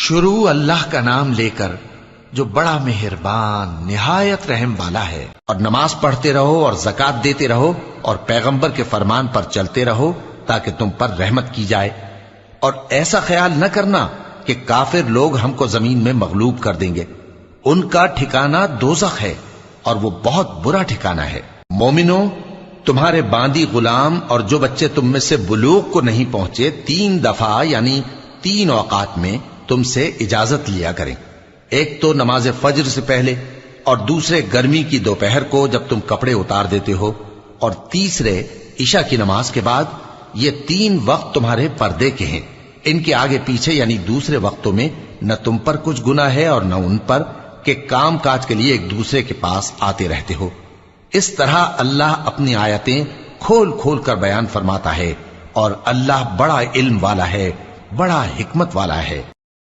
شروع اللہ کا نام لے کر جو بڑا مہربان نہایت رحم والا ہے، اور نماز پڑھتے رہو اور زکوٰۃ دیتے رہو اور پیغمبر کے فرمان پر چلتے رہو تاکہ تم پر رحمت کی جائے، اور ایسا خیال نہ کرنا کہ کافر لوگ ہم کو زمین میں مغلوب کر دیں گے، ان کا ٹھکانہ دوزخ ہے اور وہ بہت برا ٹھکانہ ہے۔ مومنوں، تمہارے باندی غلام اور جو بچے تم میں سے بلوغ کو نہیں پہنچے 3 دفعہ یعنی 3 اوقات میں تم سے اجازت لیا کریں، ایک تو نماز فجر سے پہلے، اور دوسرے گرمی کی دوپہر کو جب تم کپڑے اتار دیتے ہو، اور تیسرے عشاء کی نماز کے بعد۔ یہ 3 وقت تمہارے پردے کے ہیں، ان کے آگے پیچھے یعنی دوسرے وقتوں میں نہ تم پر کچھ گناہ ہے اور نہ ان پر، کہ کام کاج کے لیے ایک دوسرے کے پاس آتے رہتے ہو۔ اس طرح اللہ اپنی آیتیں کھول کھول کر بیان فرماتا ہے، اور اللہ بڑا علم والا ہے، بڑا حکمت والا ہے۔